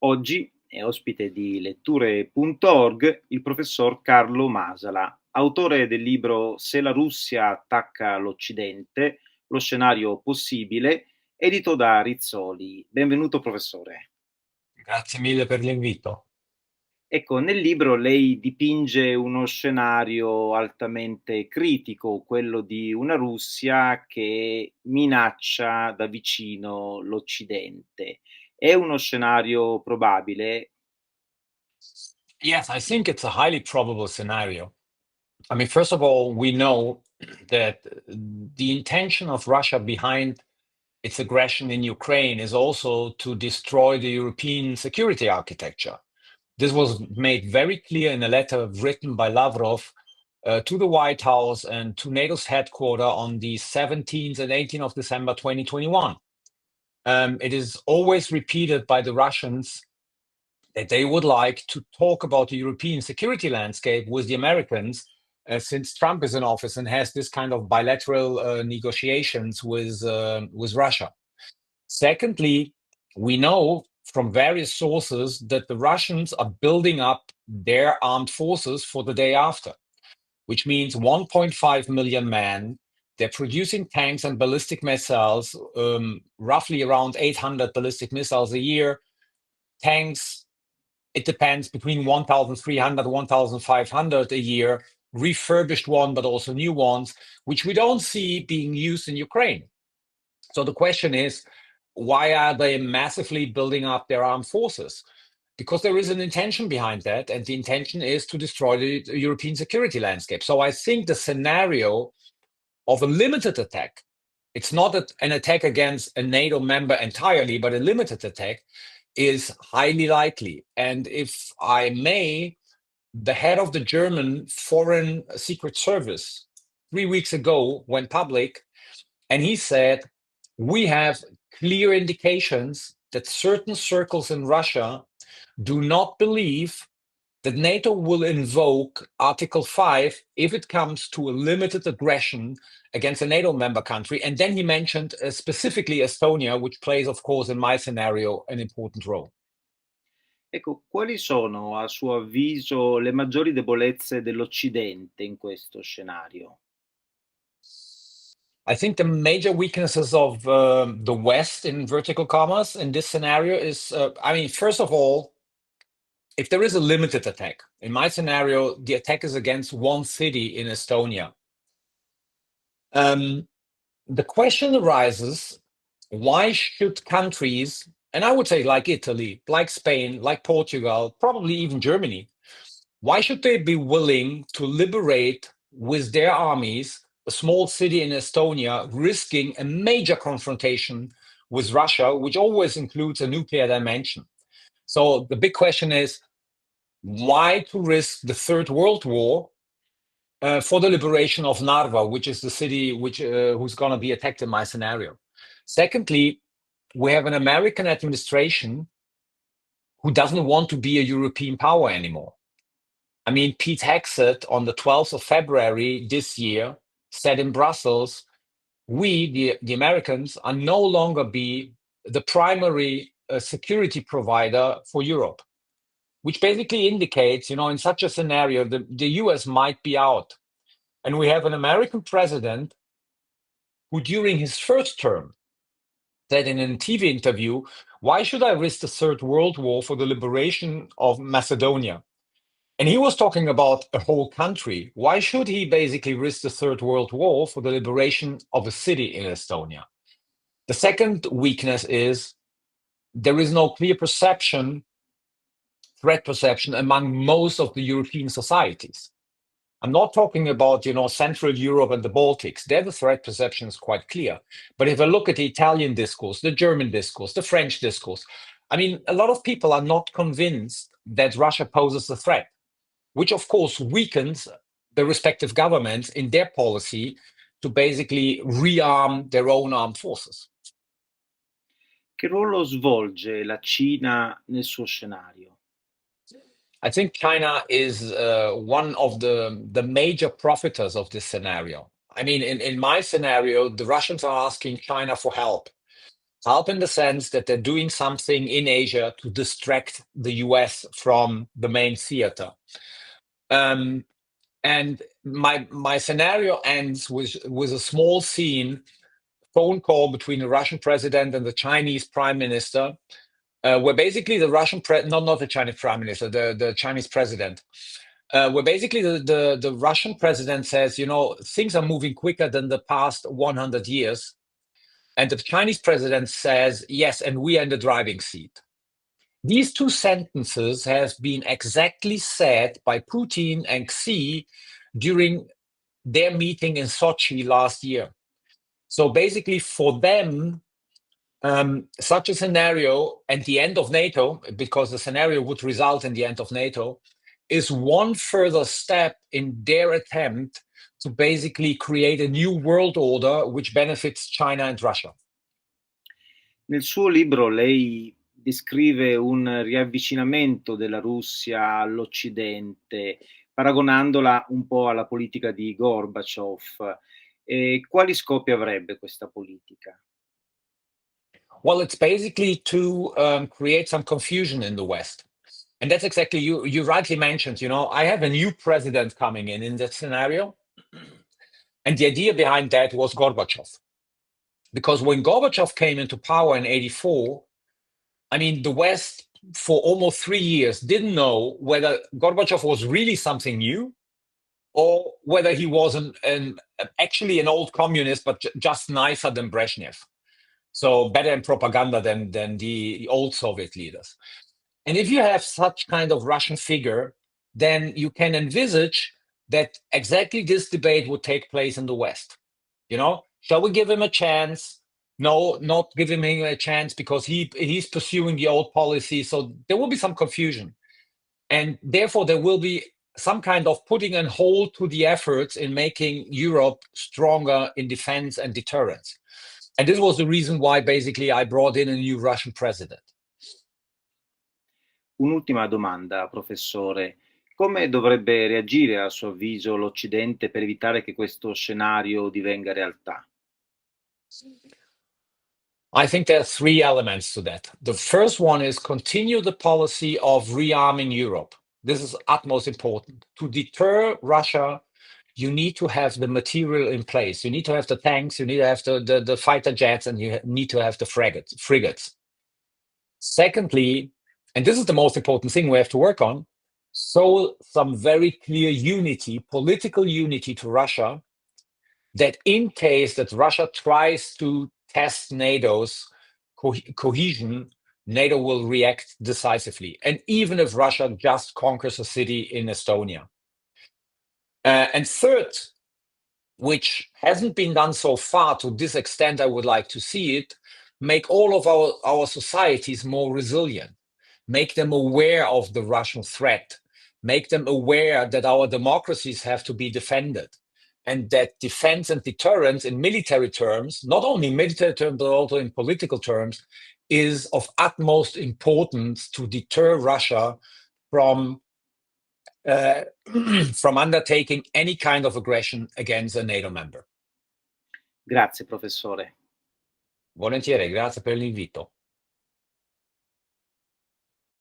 Oggi è ospite di letture.org il professor Carlo Masala, autore del libro Se la Russia attacca l'Occidente, lo scenario possibile, edito da Rizzoli. Benvenuto professore. Grazie mille per l'invito. Ecco, nel libro lei dipinge uno scenario altamente critico, quello di una Russia che minaccia da vicino l'Occidente. È uno scenario probabile? Yes, I think it's a highly probable scenario. I mean, first of all, we know that the intention of Russia behind its aggression in Ukraine is also to destroy the European security architecture. This was made very clear in a letter written by Lavrov to the White House and to NATO's headquarters on the 17th and 18th of December 2021. It is always repeated by the Russians that they would like to talk about the European security landscape with the Americans since Trump is in office and has this kind of bilateral negotiations with Russia. Secondly, we know from various sources that the Russians are building up their armed forces for the day after, which means 1.5 million men. They're producing tanks and ballistic missiles, roughly around 800 ballistic missiles a year. Tanks, it depends, between 1,300, 1,500 a year, refurbished one, but also new ones, which we don't see being used in Ukraine. So the question is, why are they massively building up their armed forces? Because there is an intention behind that, and the intention is to destroy the European security landscape. So I think the scenario of a limited attack, it's not an attack against a NATO member entirely, but a limited attack, is highly likely. And if I may, the head of the German Foreign Secret Service 3 weeks ago went public and he said, we have clear indications that certain circles in Russia do not believe that NATO will invoke Article 5 if it comes to a limited aggression against a NATO member country. And then he mentioned specifically Estonia, which plays, of course, in my scenario, an important role. Ecco, quali sono a suo avviso le maggiori debolezze dell'Occidente in questo scenario? I think the major weaknesses of the West in vertical commerce in this scenario is, first of all, if there is a limited attack, in my scenario, the attack is against one city in Estonia. The question arises, why should countries, and I would say like Italy, like Spain, like Portugal, probably even Germany, why should they be willing to liberate with their armies a small city in Estonia, risking a major confrontation with Russia, which always includes a nuclear dimension? So the big question is, why to risk the Third World War for the liberation of Narva, which is the city who's going to be attacked in my scenario? Secondly, we have an American administration who doesn't want to be a European power anymore. I mean, Pete Hegseth on the 12th of February this year said in Brussels, the Americans, are no longer be the primary security provider for Europe, which basically indicates, in such a scenario, the US might be out. And we have an American president who, during his first term, said in a TV interview, why should I risk the Third World War for the liberation of Macedonia? And he was talking about a whole country. Why should he basically risk the Third World War for the liberation of a city in Estonia? The second weakness is there is no clear threat perception among most of the European societies. I'm not talking about, Central Europe and the Baltics. There, the threat perception is quite clear. But if I look at the Italian discourse, the German discourse, the French discourse, I mean, a lot of people are not convinced that Russia poses a threat, which of course weakens the respective governments in their policy to basically rearm their own armed forces. Che ruolo svolge la Cina nel suo scenario? I think China is one of the major profiters of this scenario. I mean, in my scenario, the Russians are asking China for help. Help in the sense that they're doing something in Asia to distract the US from the main theater. And my scenario ends with a small scene, phone call between the Russian president and the Chinese prime minister, where basically the Russian not the Chinese prime minister, the Chinese president, where basically the Russian president says, things are moving quicker than the past 100 years. And the Chinese president says, yes, and we are in the driving seat. These two sentences have been exactly said by Putin and Xi during their meeting in Sochi last year. So basically for them, such a scenario and the end of NATO, because the scenario would result in the end of NATO, is one further step in their attempt to basically create a new world order which benefits China and Russia. Nel suo libro lei descrive un riavvicinamento della Russia all'Occidente, paragonandola un po' alla politica di Gorbaciov. Quali scopi avrebbe questa politica? Well, it's basically to create some confusion in the West. And that's exactly, you rightly mentioned, I have a new president coming in that scenario. And the idea behind that was Gorbachev. Because when Gorbachev came into power in 1984, the West for almost 3 years didn't know whether Gorbachev was really something new or whether he was actually an old communist, but just nicer than Brezhnev. So better in propaganda than the old Soviet leaders. And if you have such kind of Russian figure, then you can envisage that exactly this debate would take place in the West. Shall we give him a chance? No, not give him a chance because he's pursuing the old policy. So there will be some confusion. And therefore, there will be some kind of putting a hold to the efforts in making Europe stronger in defense and deterrence. And this was the reason why basically I brought in a new Russian president. Un'ultima domanda, professore. Come dovrebbe reagire, a suo avviso, l'Occidente per evitare che questo scenario divenga realtà? I think there are 3 elements to that. The first one is continue the policy of rearming Europe. This is utmost important. To deter Russia, you need to have the material in place. You need to have the tanks, you need to have the fighter jets, and you need to have the frigates. Secondly, and this is the most important thing we have to work on, so some very clear unity, political unity to Russia, that in case that Russia tries to test NATO's cohesion, NATO will react decisively. And even if Russia just conquers a city in Estonia. And third, which hasn't been done so far to this extent I would like to see it, make all of our societies more resilient, make them aware of the Russian threat, make them aware that our democracies have to be defended, and that defense and deterrence in military terms, not only in military terms, but also in political terms, is of utmost importance to deter Russia from undertaking any kind of aggression against a NATO member. Grazie, professore. Volentieri, grazie per l'invito.